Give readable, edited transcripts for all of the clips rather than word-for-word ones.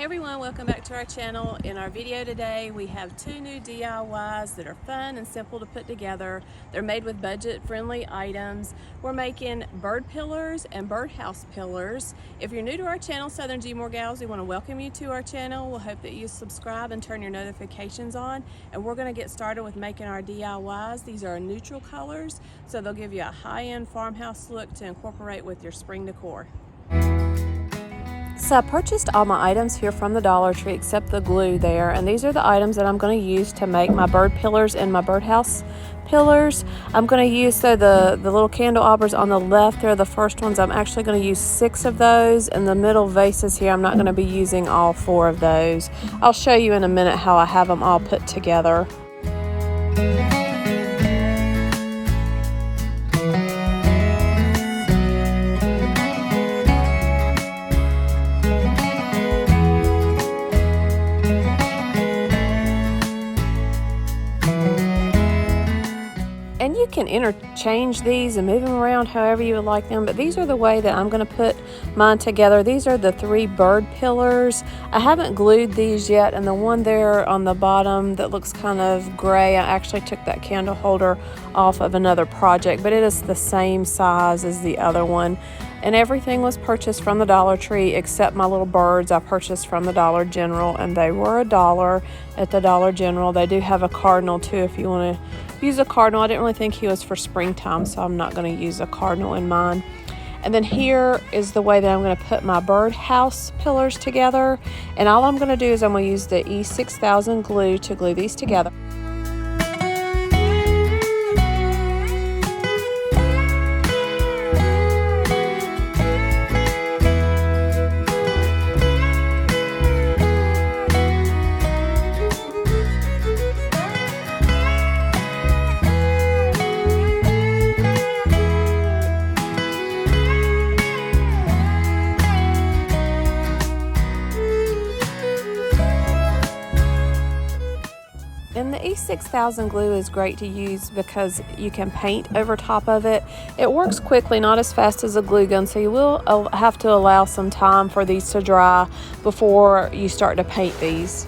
Hey everyone, welcome back to our channel. In our video today, we have two new DIYs that are fun and simple to put together. They're made with budget-friendly items. We're making bird pillars and birdhouse pillars. If you're new to our channel, Southern gmoregals, we want to welcome you to our channel. We'll hope that you subscribe and turn your notifications on. And we're going to get started with making our DIYs. These are neutral colors, so they'll give you a high-end farmhouse look to incorporate with your spring decor. So I purchased all my items here from the Dollar Tree except the glue there, and these are the items that I'm going to use to make my bird pillars and my birdhouse pillars. I'm going to use the little candelabras on the left. They're the first ones. I'm actually going to use 6 of those, and the middle vases here I'm not going to be using all 4 of those. I'll show you in a minute how I have them all put together. And you can interchange these and move them around however you would like them, but these are the way that I'm going to put mine together. These are the 3 bird pillars. I haven't glued these yet, and the one there on the bottom that looks kind of gray, I actually took that candle holder off of another project, but it is the same size as the other one. And everything was purchased from the Dollar Tree except my little birds I purchased from the Dollar General, and they were $1 at the Dollar General. They do have a cardinal too if you want to use a cardinal. I didn't really think he was for springtime, so I'm not going to use a cardinal in mine. And then here is the way that I'm going to put my birdhouse pillars together. And all I'm going to do is I'm going to use the E6000 glue to glue these together. And the E6000 glue is great to use because you can paint over top of it. It works quickly, not as fast as a glue gun, so you will have to allow some time for these to dry before you start to paint these.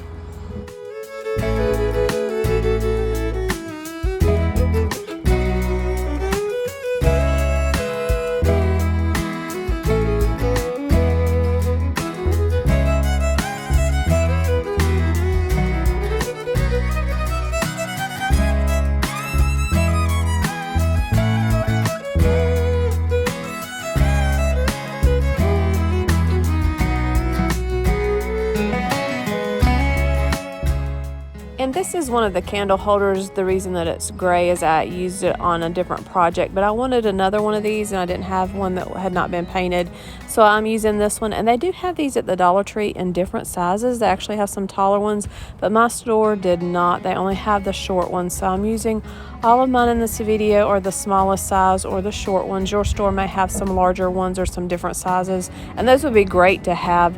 And this is one of the candle holders. The reason that it's gray is I used it on a different project, but I wanted another one of these and I didn't have one that had not been painted, so I'm using this one. And they do have these at the Dollar Tree in different sizes. They actually have some taller ones, but my store did not. They only have the short ones, so I'm using all of mine in this video or the smallest size or the short ones. Your store may have some larger ones or some different sizes, and those would be great to have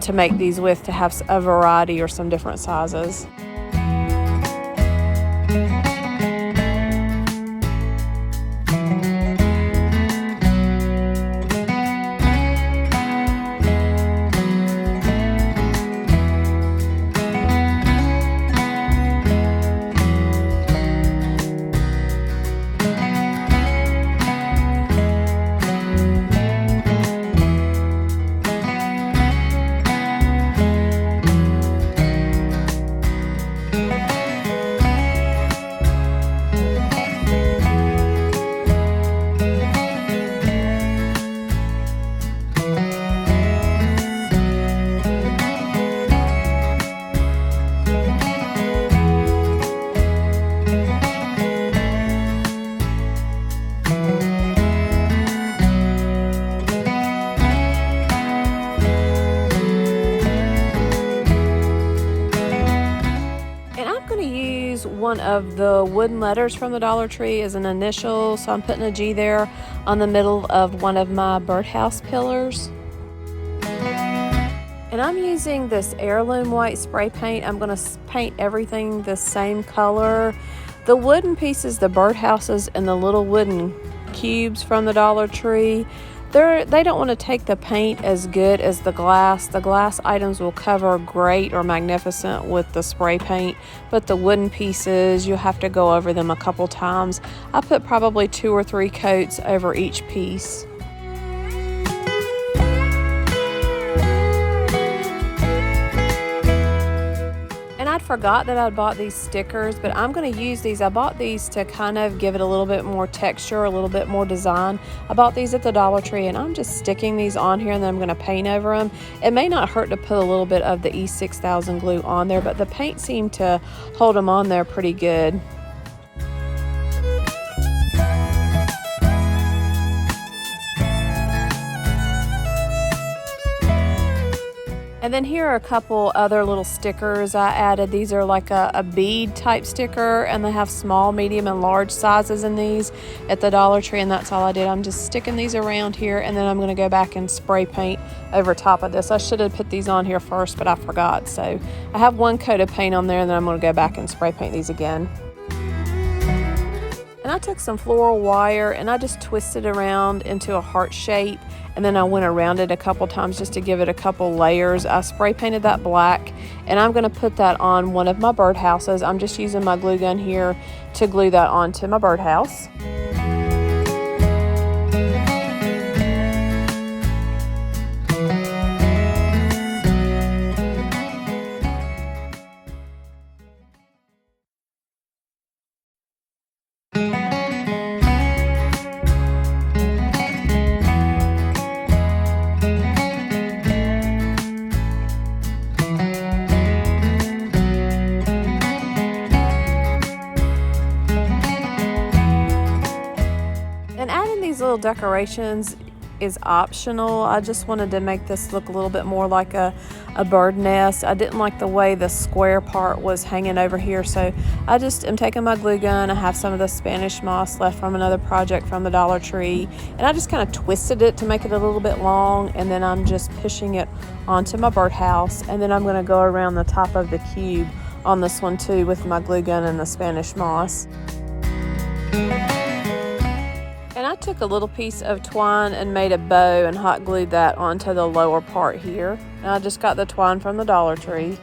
to make these with, to have a variety or some different sizes. One of the wooden letters from the Dollar Tree as an initial, so I'm putting a G there on the middle of one of my birdhouse pillars. And I'm using this heirloom white spray paint. I'm going to paint everything the same color. The wooden pieces, the birdhouses, and the little wooden cubes from the Dollar Tree, They don't want to take the paint as good as the glass. The glass items will cover great or magnificent with the spray paint, but the wooden pieces, you'll have to go over them a couple times. I put probably 2 or 3 coats over each piece. I forgot that I'd bought these stickers, but I'm going to use these. I bought these to kind of give it a little bit more texture, a little bit more design. I bought these at the Dollar Tree, and I'm just sticking these on here, and then I'm going to paint over them. It may not hurt to put a little bit of the E6000 glue on there, but the paint seemed to hold them on there pretty good. And then here are a couple other little stickers I added. These are like a bead type sticker, and they have small, medium, and large sizes in these at the Dollar Tree, and that's all I did. I'm just sticking these around here, and then I'm going to go back and spray paint over top of this. I should have put these on here first, but I forgot. So I have 1 coat of paint on there, and then I'm going to go back and spray paint these again. And I took some floral wire and I just twisted around into a heart shape, and then I went around it a couple times just to give it a couple layers. I spray painted that black, and I'm going to put that on one of my birdhouses. I'm just using my glue gun here to glue that onto my birdhouse. And adding these little decorations is optional. I just wanted to make this look a little bit more like a bird nest. I didn't like the way the square part was hanging over here, so I just am taking my glue gun. I have some of the Spanish moss left from another project from the Dollar Tree, and I just kind of twisted it to make it a little bit long, and then I'm just pushing it onto my birdhouse, and then I'm going to go around the top of the cube on this one too with my glue gun and the Spanish moss. And I took a little piece of twine and made a bow and hot glued that onto the lower part here. And I just got the twine from the Dollar Tree.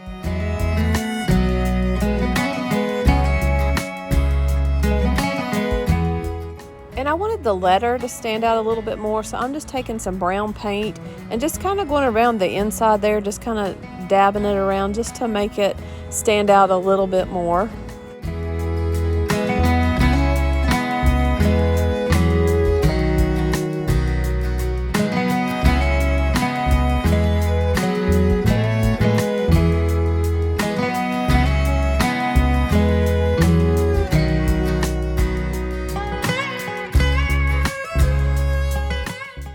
And I wanted the letter to stand out a little bit more, so I'm just taking some brown paint and just kind of going around the inside there, just kind of dabbing it around just to make it stand out a little bit more.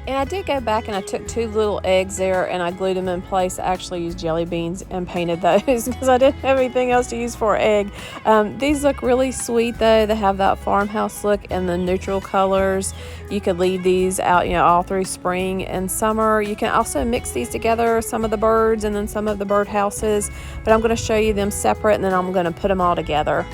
I did go back and I took 2 little eggs there and I glued them in place. I actually used jelly beans and painted those because I didn't have anything else to use for an egg. These look really sweet though. They have that farmhouse look and the neutral colors. You could leave these out, all through spring and summer. You can also mix these together, some of the birds and then some of the birdhouses, but I'm going to show you them separate and then I'm going to put them all together.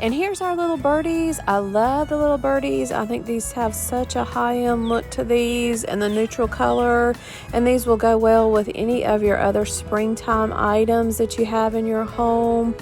And here's our little birdies. I love the little birdies. I think these have such a high-end look to these and the neutral color. And these will go well with any of your other springtime items that you have in your home.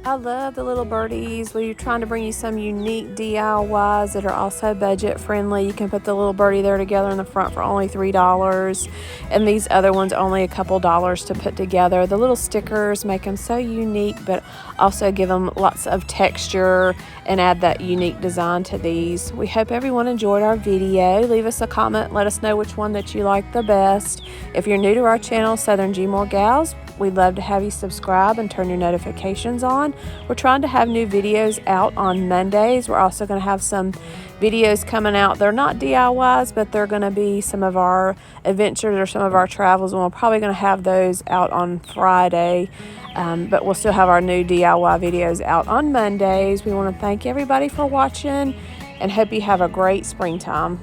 I love the little birdies. When you're trying to bring you some unique DIYs that are also budget friendly, you can put the little birdie there together in the front for only $3, and these other ones only a couple dollars to put together. The little stickers make them so unique, but also give them lots of texture and add that unique design to these. We hope everyone enjoyed our video. Leave us a comment, let us know which one that you like the best. If you're new to our channel, Southern Gmore Gals, we'd love to have you subscribe and turn your notifications on. We're trying to have new videos out on Mondays. We're also going to have some videos coming out. They're not DIYs, but they're going to be some of our adventures or some of our travels, and we're probably going to have those out on Friday. But we'll still have our new DIY videos out on Mondays. We want to thank everybody for watching and hope you have a great springtime.